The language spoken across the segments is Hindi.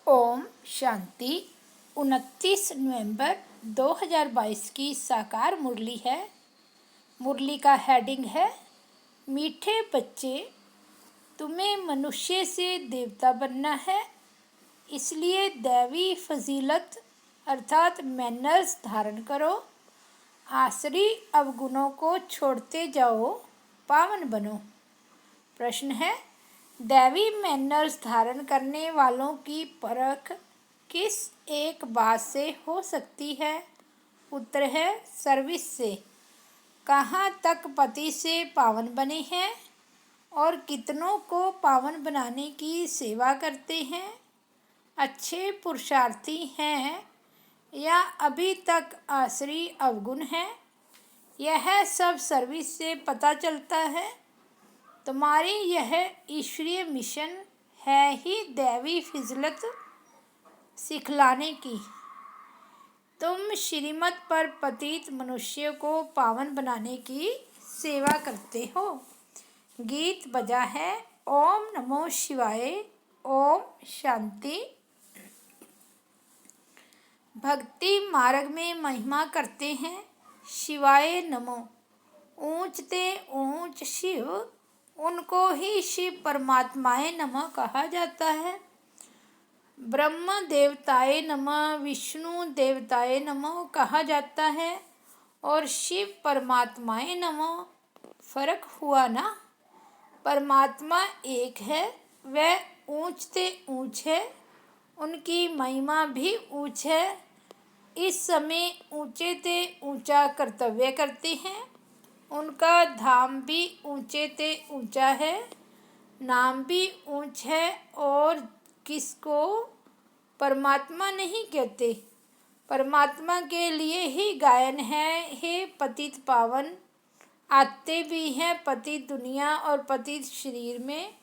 ओम शांति। 29 नवंबर 2022 की साकार मुरली है। मुरली का हेडिंग है मीठे बच्चे, तुम्हें मनुष्य से देवता बनना है, इसलिए दैवी फजीलत अर्थात मैनर्स धारण करो। आसरी अवगुणों को छोड़ते जाओ, पावन बनो। प्रश्न है, दैवी मैनर्स धारण करने वालों की परख किस एक बात से हो सकती है? उत्तर है सर्विस से। कहाँ तक पति से पावन बने हैं और कितनों को पावन बनाने की सेवा करते हैं? अच्छे पुरुषार्थी हैं या अभी तक आसरी अवगुण है? यह सब सर्विस से पता चलता है। तुम्हारी यह ईश्वरीय मिशन है ही दैवी फिजलत सिखलाने की। तुम श्रीमत पर पतित मनुष्य को पावन बनाने की सेवा करते हो। गीत बजा है ओम नमो शिवाय। ओम शांति। भक्ति मार्ग में महिमा करते हैं शिवाय नमो। ऊंच ते ऊंच शिव, उनको ही शिव परमात्माए नमः कहा जाता है। ब्रह्म देवताए नमः, विष्णु देवताए नमः कहा जाता है और शिव परमात्माए नमः। फर्क हुआ ना? परमात्मा एक है, वह ऊंच ते ऊंच है, उनकी महिमा भी ऊंच है। इस समय ऊंचे ते ऊंचा कर्तव्य करते हैं। उनका धाम भी ऊंचे ते ऊंचा है, नाम भी ऊंच है और किसको परमात्मा नहीं कहते। परमात्मा के लिए ही गायन है, हे पतित पावन। आते भी हैं पतित दुनिया और पतित शरीर में।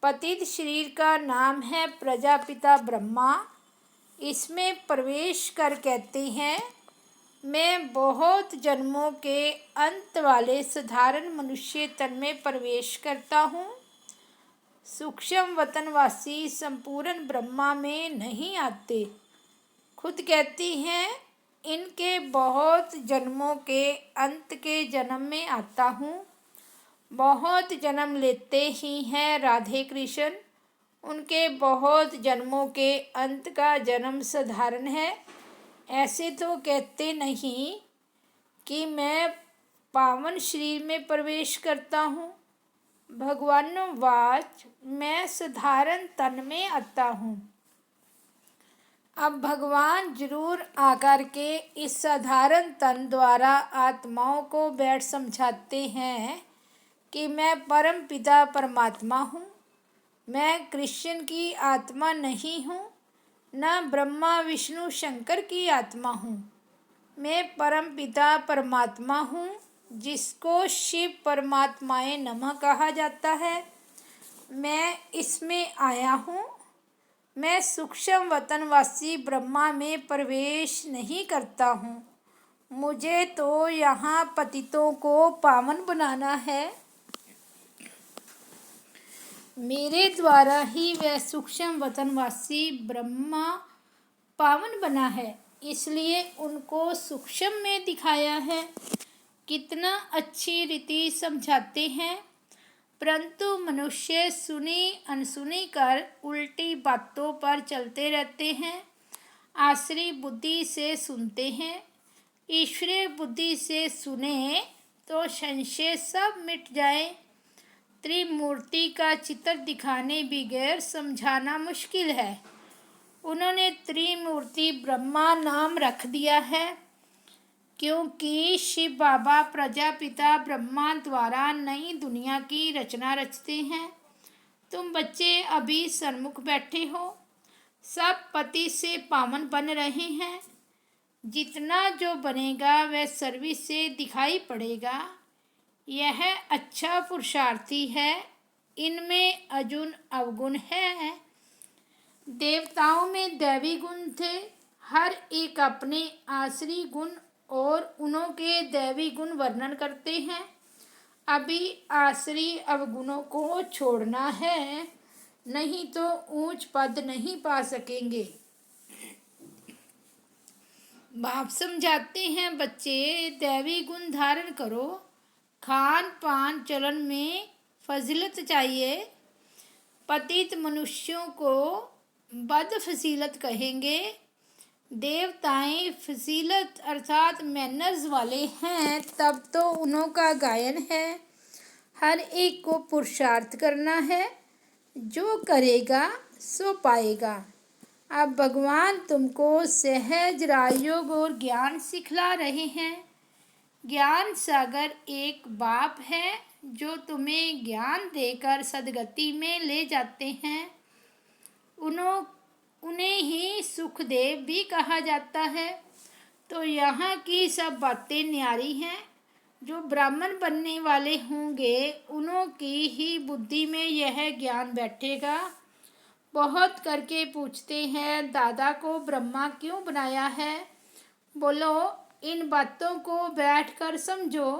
पतित शरीर का नाम है प्रजापिता ब्रह्मा। इसमें प्रवेश कर कहते हैं, मैं बहुत जन्मों के अंत वाले साधारण मनुष्य तन में प्रवेश करता हूँ। सूक्ष्म वतनवासी संपूर्ण ब्रह्मा में नहीं आते। खुद कहती हैं, इनके बहुत जन्मों के अंत के जन्म में आता हूँ। बहुत जन्म लेते ही हैं राधे कृष्ण, उनके बहुत जन्मों के अंत का जन्म साधारण है। ऐसे तो कहते नहीं कि मैं पावन शरीर में प्रवेश करता हूँ। भगवान वाच, मैं साधारण तन में आता हूँ। अब भगवान जरूर आकर के इस साधारण तन द्वारा आत्माओं को बैठ समझाते हैं कि मैं परम पिता परमात्मा हूँ। मैं कृष्ण की आत्मा नहीं हूँ, न ब्रह्मा विष्णु शंकर की आत्मा हूँ। मैं परम पिता परमात्मा हूँ, जिसको शिव परमात्माए नमः कहा जाता है। मैं इसमें आया हूँ। मैं सूक्ष्म वतनवासी ब्रह्मा में प्रवेश नहीं करता हूँ। मुझे तो यहाँ पतितों को पावन बनाना है। मेरे द्वारा ही वह सूक्ष्म वतनवासी ब्रह्मा पावन बना है, इसलिए उनको सूक्ष्म में दिखाया है। कितना अच्छी रीति समझाते हैं, परंतु मनुष्य सुनी अनसुनी कर उल्टी बातों पर चलते रहते हैं। आसरी बुद्धि से सुनते हैं, ईश्वरीय बुद्धि से सुने तो संशय सब मिट जाए। त्रिमूर्ति का चित्र दिखाने बगैर समझाना मुश्किल है। उन्होंने त्रिमूर्ति ब्रह्मा नाम रख दिया है, क्योंकि शिव बाबा प्रजापिता ब्रह्मा द्वारा नई दुनिया की रचना रचते हैं। तुम बच्चे अभी सन्मुख बैठे हो, सब पति से पावन बन रहे हैं। जितना जो बनेगा वह सर्विस से दिखाई पड़ेगा। यह अच्छा पुरुषार्थी है, इनमें अर्जुन अवगुण है। देवताओं में दैवी गुण थे, हर एक अपने आसरी गुण और उन्हों के दैवी गुण वर्णन करते हैं। अभी आसरी अवगुणों को छोड़ना है, नहीं तो ऊंच पद नहीं पा सकेंगे। बाप समझाते हैं, बच्चे दैवी गुण धारण करो, खान पान चलन में फजीलत चाहिए। पतित मनुष्यों को बद फजीलत कहेंगे। देवताएं फजीलत अर्थात मैनर्स वाले हैं, तब तो उन्हों का गायन है। हर एक को पुरुषार्थ करना है, जो करेगा सो पाएगा। अब भगवान तुमको सहज राजयोग और ज्ञान सिखला रहे हैं। ज्ञान सागर एक बाप है जो तुम्हें ज्ञान देकर सदगति में ले जाते हैं। उन्हें ही सुखदेव भी कहा जाता है। तो यहाँ की सब बातें न्यारी हैं। जो ब्राह्मण बनने वाले होंगे उन्हों की ही बुद्धि में यह ज्ञान बैठेगा। बहुत करके पूछते हैं, दादा को ब्रह्मा क्यों बनाया है? बोलो, इन बातों को बैठकर समझो।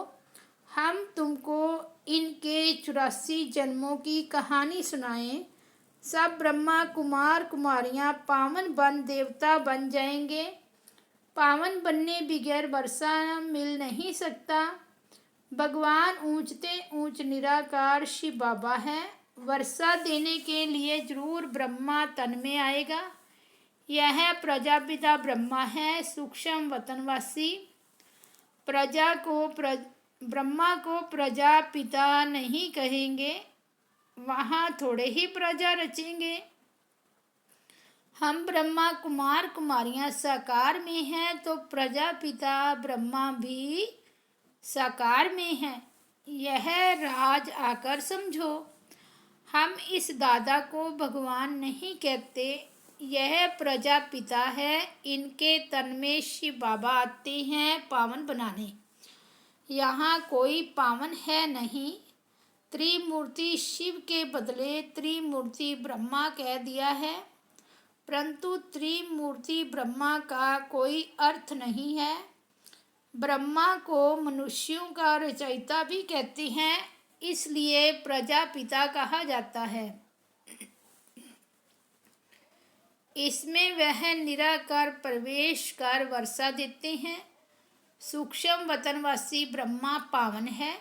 हम तुमको इनके 84 जन्मों की कहानी सुनाएं। सब ब्रह्मा कुमार कुमारियां पावन बन देवता बन जाएंगे। पावन बनने बगैर वर्षा मिल नहीं सकता। भगवान ऊंचते ऊंच निराकार शिव बाबा है। वर्षा देने के लिए जरूर ब्रह्मा तन में आएगा। यह प्रजापिता ब्रह्मा है, सूक्ष्म वतनवासी। ब्रह्मा को प्रजापिता नहीं कहेंगे, वहाँ थोड़े ही प्रजा रचेंगे। हम ब्रह्मा कुमार कुमारियाँ साकार में हैं, तो प्रजापिता ब्रह्मा भी साकार में हैं। यह राज आकर समझो। हम इस दादा को भगवान नहीं कहते, यह प्रजापिता है। इनके तन में शिव बाबा आते हैं पावन बनाने। यहाँ कोई पावन है नहीं। त्रिमूर्ति शिव के बदले त्रिमूर्ति ब्रह्मा कह दिया है, परंतु त्रिमूर्ति ब्रह्मा का कोई अर्थ नहीं है। ब्रह्मा को मनुष्यों का रचयिता भी कहते हैं, इसलिए प्रजापिता कहा जाता है। इसमें वह निराकार प्रवेश कर वर्षा देते हैं। सूक्ष्म वतनवासी ब्रह्मा पावन है,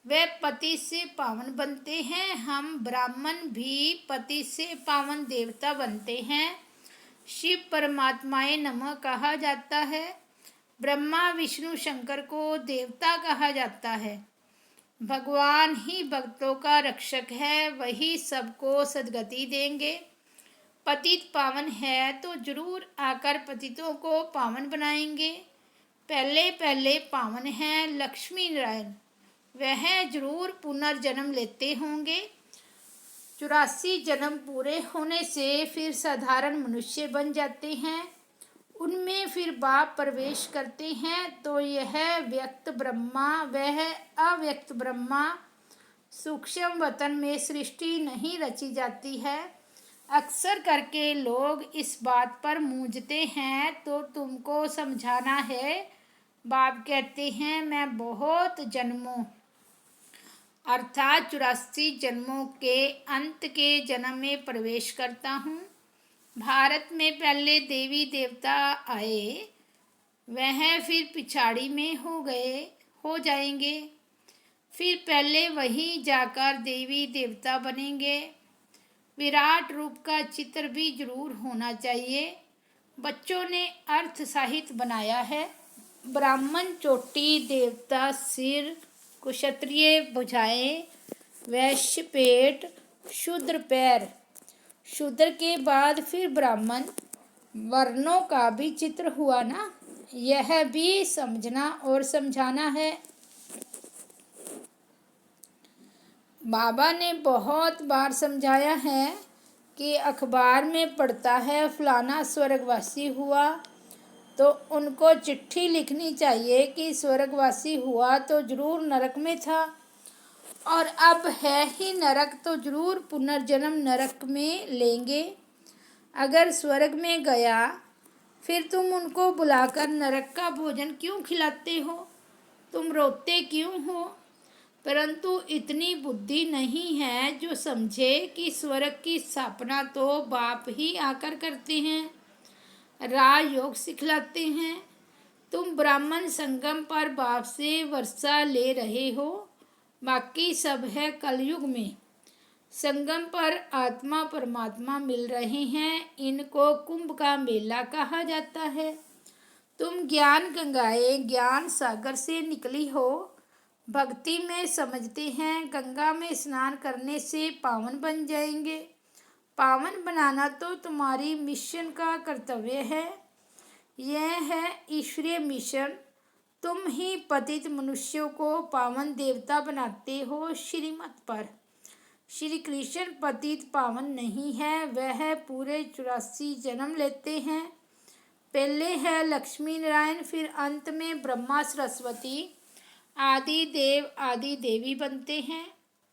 वे पति से पावन बनते हैं। हम ब्राह्मण भी पति से पावन देवता बनते हैं। शिव परमात्माए नमः कहा जाता है। ब्रह्मा विष्णु शंकर को देवता कहा जाता है। भगवान ही भक्तों का रक्षक है, वही सबको सद्गति देंगे। पतित पावन है तो जरूर आकर पतितों को पावन बनाएंगे। पहले पहले पावन हैं लक्ष्मी नारायण, वह जरूर पुनर्जन्म लेते होंगे। 84 जन्म पूरे होने से फिर साधारण मनुष्य बन जाते हैं। उनमें फिर बाप प्रवेश करते हैं, तो यह व्यक्त ब्रह्मा वह अव्यक्त ब्रह्मा। सूक्ष्म वतन में सृष्टि नहीं रची जाती है। अक्सर करके लोग इस बात पर मूंझते हैं, तो तुमको समझाना है। बाप कहते हैं, मैं बहुत जन्मों अर्थात 84 जन्मों के अंत के जन्म में प्रवेश करता हूँ। भारत में पहले देवी देवता आए, वह फिर पिछाड़ी में हो जाएंगे। फिर पहले वही जाकर देवी देवता बनेंगे। विराट रूप का चित्र भी जरूर होना चाहिए। बच्चों ने अर्थ साहित्य बनाया है। ब्राह्मण चोटी, देवता सिर, क्षत्रिय भुजाएं, वैश्य पेट, शूद्र पैर। शूद्र के बाद फिर ब्राह्मण। वर्णों का भी चित्र हुआ ना, यह भी समझना और समझाना है। बाबा ने बहुत बार समझाया है कि अखबार में पढ़ता है फलाना स्वर्गवासी हुआ, तो उनको चिट्ठी लिखनी चाहिए कि स्वर्गवासी हुआ तो जरूर नरक में था, और अब है ही नरक तो जरूर पुनर्जन्म नरक में लेंगे। अगर स्वर्ग में गया फिर तुम उनको बुलाकर नरक का भोजन क्यों खिलाते हो? तुम रोते क्यों हो? परंतु इतनी बुद्धि नहीं है जो समझे कि स्वर्ग की स्थापना तो बाप ही आकर करते हैं, राजयोग सिखलाते हैं। तुम ब्राह्मण संगम पर बाप से वर्षा ले रहे हो, बाकी सब है कलयुग में। संगम पर आत्मा परमात्मा मिल रहे हैं, इनको कुंभ का मेला कहा जाता है। तुम ज्ञान गंगाए ज्ञान सागर से निकली हो, भक्ति में समझते हैं गंगा में स्नान करने से पावन बन जाएंगे। पावन बनाना तो तुम्हारी मिशन का कर्तव्य है। यह है ईश्वरीय मिशन। तुम ही पतित मनुष्यों को पावन देवता बनाते हो श्रीमत पर। श्री कृष्ण पतित पावन नहीं है, वह पूरे 84 जन्म लेते हैं। पहले है लक्ष्मी नारायण, फिर अंत में ब्रह्मा सरस्वती आदि देव आदि देवी बनते हैं।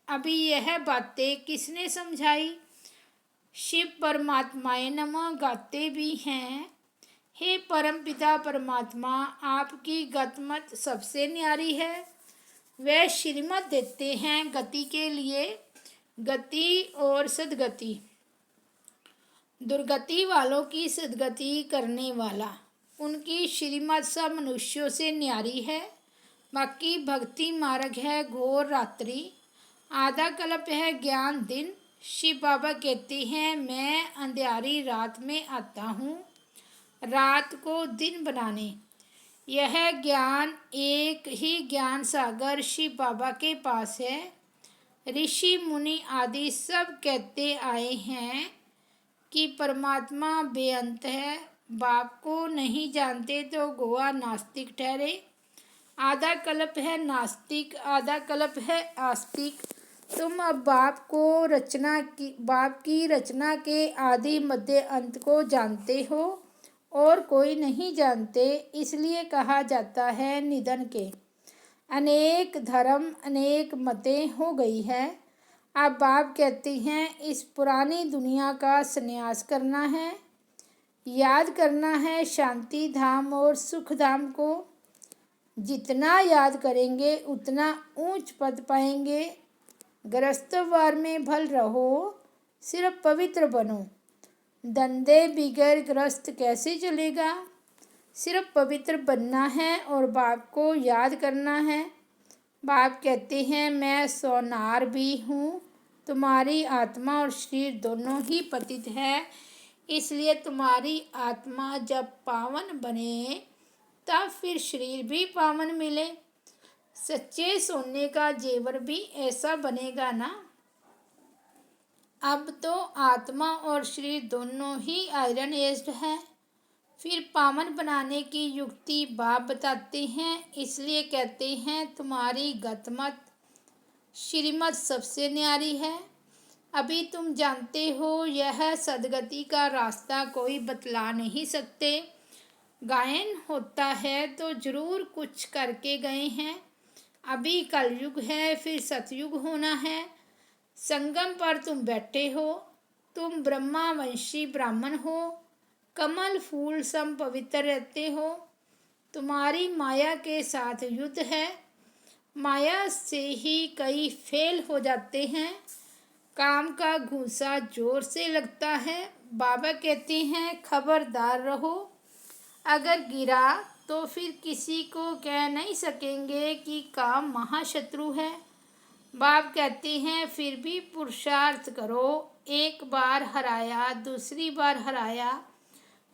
अभी यह बातें किसने समझाई? शिव परमात्माए नमः गाते भी हैं। हे परम पिता परमात्मा, आपकी गतिमत सबसे न्यारी है। वह श्रीमत देते हैं गति के लिए, गति और सदगति। दुर्गति वालों की सदगति करने वाला। उनकी श्रीमत सब मनुष्यों से न्यारी है। बाकी भक्ति मार्ग है घोर रात्रि, आधा कल्प है ज्ञान दिन। शिव बाबा कहते हैं मैं अंधियारी रात में आता हूँ, रात को दिन बनाने। यह ज्ञान एक ही ज्ञान सागर शिव बाबा के पास है। ऋषि मुनि आदि सब कहते आए हैं कि परमात्मा बेअंत है। बाप को नहीं जानते तो गोवा नास्तिक ठहरे। आधा कल्प है नास्तिक, आधा कल्प है आस्तिक। तुम अब बाप की रचना के आदि मध्य अंत को जानते हो और कोई नहीं जानते, इसलिए कहा जाता है निधन के। अनेक धर्म अनेक मतें हो गई है। अब बाप कहते हैं इस पुरानी दुनिया का संन्यास करना है, याद करना है शांति धाम और सुख धाम को। जितना याद करेंगे उतना ऊंच पद पाएंगे। गृहस्थवार में भल रहो, सिर्फ पवित्र बनो। धंधे बिगैर गृहस्थ कैसे चलेगा? सिर्फ पवित्र बनना है और बाप को याद करना है। बाप कहते हैं मैं सोनार भी हूँ, तुम्हारी आत्मा और शरीर दोनों ही पतित है, इसलिए तुम्हारी आत्मा जब पावन बने तब फिर शरीर भी पावन मिले। सच्चे सोने का जेवर भी ऐसा बनेगा ना। अब तो आत्मा और शरीर दोनों ही आयरन एज्ड है। फिर पावन बनाने की युक्ति बाप बताते हैं, इसलिए कहते हैं तुम्हारी गतमत श्रीमत सबसे न्यारी है। अभी तुम जानते हो यह सदगति का रास्ता कोई बतला नहीं सकते। गायन होता है तो जरूर कुछ करके गए हैं। अभी कलयुग है, फिर सतयुग होना है। संगम पर तुम बैठे हो, तुम ब्रह्मावंशी ब्राह्मण हो, कमल फूल सम पवित्र रहते हो। तुम्हारी माया के साथ युद्ध है, माया से ही कई फेल हो जाते हैं। काम का घूंसा जोर से लगता है। बाबा कहते हैं खबरदार रहो, अगर गिरा तो फिर किसी को कह नहीं सकेंगे कि काम महाशत्रु है। बाप कहते हैं फिर भी पुरुषार्थ करो। एक बार हराया, दूसरी बार हराया,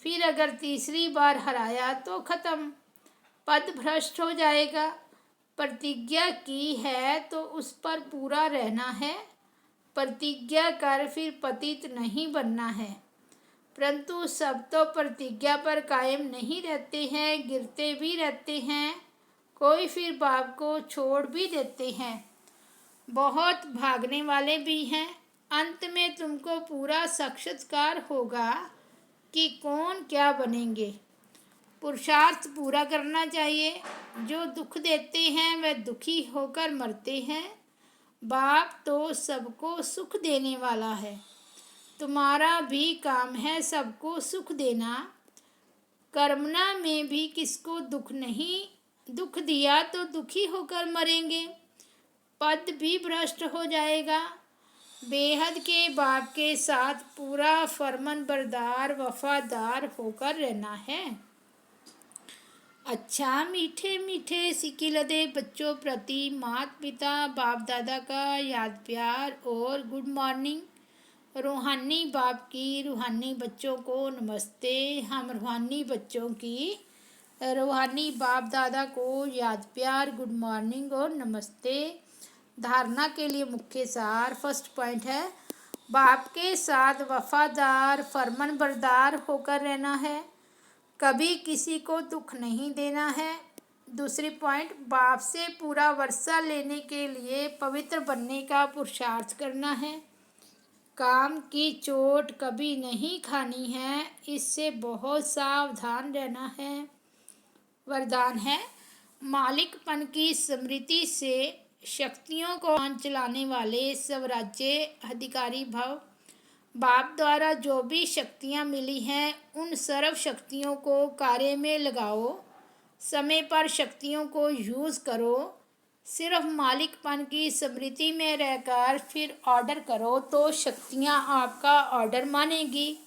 फिर अगर तीसरी बार हराया तो खत्म, पद भ्रष्ट हो जाएगा। प्रतिज्ञा की है तो उस पर पूरा रहना है। प्रतिज्ञा कर फिर पतित नहीं बनना है। परंतु सब तो प्रतिज्ञा पर कायम नहीं रहते हैं, गिरते भी रहते हैं। कोई फिर बाप को छोड़ भी देते हैं। बहुत भागने वाले भी हैं। अंत में तुमको पूरा साक्षात्कार होगा कि कौन क्या बनेंगे। पुरुषार्थ पूरा करना चाहिए। जो दुख देते हैं वह दुखी होकर मरते हैं। बाप तो सबको सुख देने वाला है। तुम्हारा भी काम है सबको सुख देना। कर्मना में भी किसको दुख नहीं, दुख दिया तो दुखी होकर मरेंगे। पद भी भ्रष्ट हो जाएगा। बेहद के बाप के साथ पूरा फरमानबरदार वफादार होकर रहना है। अच्छा, मीठे मीठे सिकिलदे बच्चों प्रति माता पिता बाप दादा का याद प्यार और गुड मॉर्निंग। रूहानी बाप की रूहानी बच्चों को नमस्ते। हम रूहानी बच्चों की रूहानी बाप दादा को याद प्यार, गुड मॉर्निंग और नमस्ते। धारणा के लिए मुख्य सार। फर्स्ट पॉइंट है, बाप के साथ वफादार फरमानबरदार होकर रहना है, कभी किसी को दुख नहीं देना है। दूसरी पॉइंट, बाप से पूरा वर्षा लेने के लिए पवित्र बनने का पुरुषार्थ करना है, काम की चोट कभी नहीं खानी है, इससे बहुत सावधान रहना है। वरदान है, मालिकपन की स्मृति से शक्तियों को चलाने वाले स्वराज्य अधिकारी भव। बाप द्वारा जो भी शक्तियाँ मिली हैं उन सर्व शक्तियों को कार्य में लगाओ, समय पर शक्तियों को यूज़ करो। सिर्फ मालिकपन की स्मृति में रहकर फिर ऑर्डर करो तो शक्तियाँ आपका ऑर्डर मानेगी।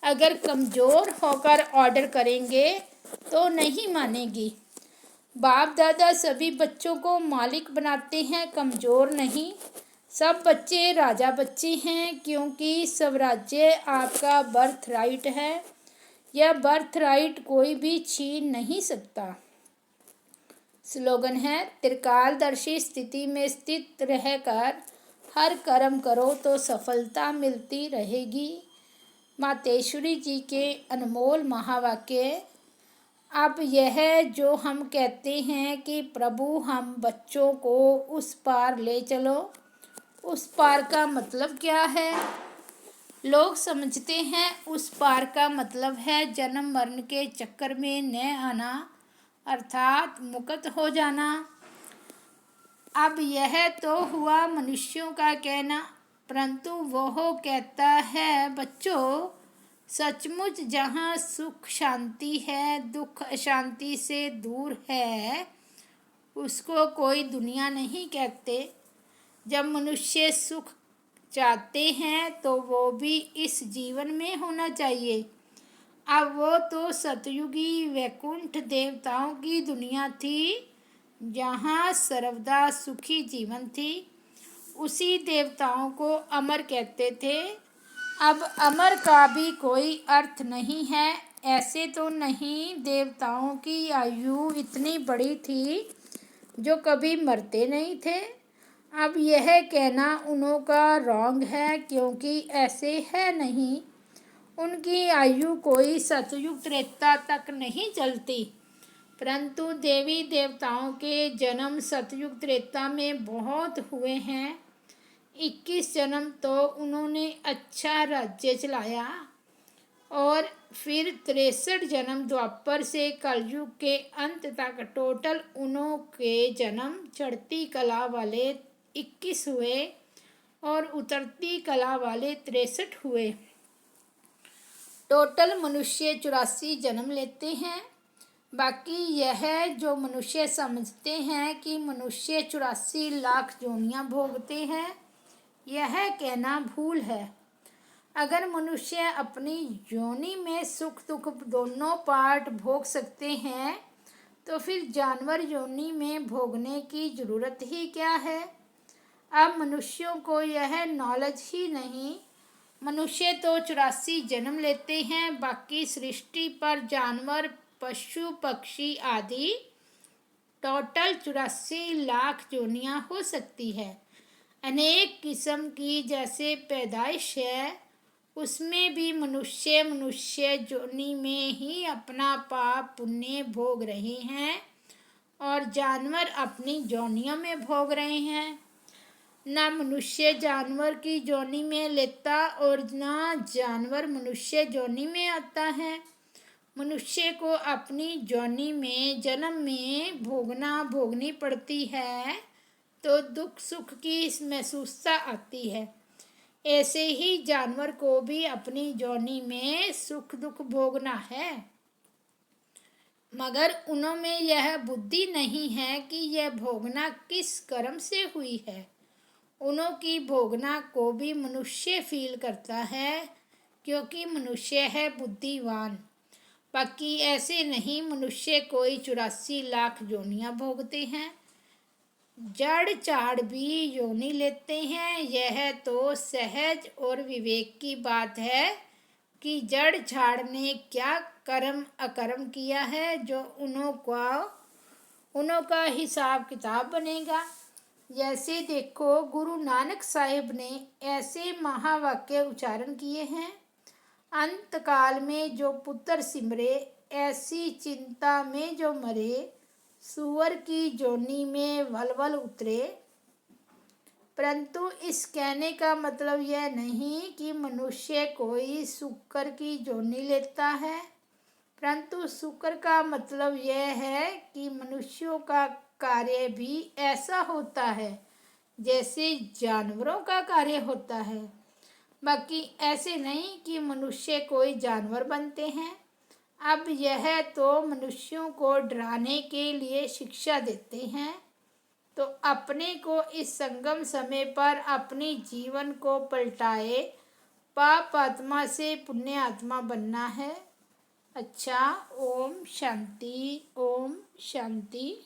अगर कमज़ोर होकर ऑर्डर करेंगे तो नहीं मानेगी। बाप दादा सभी बच्चों को मालिक बनाते हैं, कमज़ोर नहीं। सब बच्चे राजा बच्चे हैं क्योंकि स्वराज्य आपका बर्थ राइट है। यह बर्थ राइट कोई भी छीन नहीं सकता। स्लोगन है, त्रिकालदर्शी स्थिति में स्थित रहकर हर कर्म करो तो सफलता मिलती रहेगी। मातेश्वरी जी के अनमोल महावाक्य। अब यह जो हम कहते हैं कि प्रभु हम बच्चों को उस पार ले चलो, उस पार का मतलब क्या है? लोग समझते हैं उस पार का मतलब है जन्म मरण के चक्कर में न आना, अर्थात मुक्त हो जाना। अब यह तो हुआ मनुष्यों का कहना, परंतु वह कहता है बच्चों, सचमुच जहाँ सुख शांति है, दुख अशांति से दूर है, उसको कोई दुनिया नहीं कहते। जब मनुष्य सुख चाहते हैं तो वो भी इस जीवन में होना चाहिए। अब वो तो सतयुगी वैकुंठ देवताओं की दुनिया थी जहाँ सर्वदा सुखी जीवन थी। उसी देवताओं को अमर कहते थे। अब अमर का भी कोई अर्थ नहीं है। ऐसे तो नहीं, देवताओं की आयु इतनी बड़ी थी जो कभी मरते नहीं थे। अब यह कहना उन्हों का रॉन्ग है क्योंकि ऐसे है नहीं। उनकी आयु कोई सतयुग त्रेता तक नहीं चलती, परंतु देवी देवताओं के जन्म सतयुग त्रेता में बहुत हुए हैं। 21 जन्म तो उन्होंने अच्छा राज्य चलाया और फिर 63 जन्म द्वापर से कलयुग के अंत तक टोटल उन्हों के जन्म चढ़ती कला वाले 21 हुए और उतरती कला वाले 63 हुए। टोटल मनुष्य 84 जन्म लेते हैं। बाकी यह जो मनुष्य समझते हैं कि मनुष्य 84 लाख योनियाँ भोगते हैं, यह कहना भूल है। अगर मनुष्य अपनी योनि में सुख दुख दोनों पार्ट भोग सकते हैं तो फिर जानवर योनि में भोगने की ज़रूरत ही क्या है? अब मनुष्यों को यह नॉलेज ही नहीं। मनुष्य तो 84 जन्म लेते हैं, बाकी सृष्टि पर जानवर पशु पक्षी आदि टोटल 84 लाख योनियाँ हो सकती है। अनेक किस्म की जैसे पैदाइश है, उसमें भी मनुष्य योनि में ही अपना पाप पुण्य भोग रहे हैं और जानवर अपनी योनियों में भोग रहे हैं। ना मनुष्य जानवर की योनि में लेता और ना जानवर मनुष्य योनि में आता है। मनुष्य को अपनी योनि में जन्म में भोगनी पड़ती है तो दुख सुख की महसूसता आती है। ऐसे ही जानवर को भी अपनी योनि में सुख दुख भोगना है। मगर उनमें यह बुद्धि नहीं है कि यह भोगना किस कर्म से हुई है। उनों की भोगना को भी मनुष्य फील करता है, क्योंकि मनुष्य है बुद्धिवान। बाकी ऐसे नहीं, मनुष्य कोई 84 लाख योनियां भोगते हैं, जड़ चाड़ भी योनि लेते हैं। यह तो सहज और विवेक की बात है कि जड़ झाड़ ने क्या कर्म अकर्म किया है, जो उन्हों का हिसाब किताब बनेगा। जैसे देखो, गुरु नानक साहिब ने ऐसे महावाक्य उच्चारण किए हैं, अंत काल में जो पुत्र सिमरे, ऐसी चिंता में जो मरे, सुअर की जोनी में वलवल उतरे। परंतु इस कहने का मतलब यह नहीं कि मनुष्य कोई सूकर की जोनी लेता है, परंतु सूकर का मतलब यह है कि मनुष्यों का कार्य भी ऐसा होता है जैसे जानवरों का कार्य होता है। बाकी ऐसे नहीं कि मनुष्य कोई जानवर बनते हैं। अब यह तो मनुष्यों को डराने के लिए शिक्षा देते हैं, तो अपने को इस संगम समय पर अपनी जीवन को पलटाए, पाप आत्मा से पुण्य आत्मा बनना है। अच्छा, ओम शांति, ओम शांति।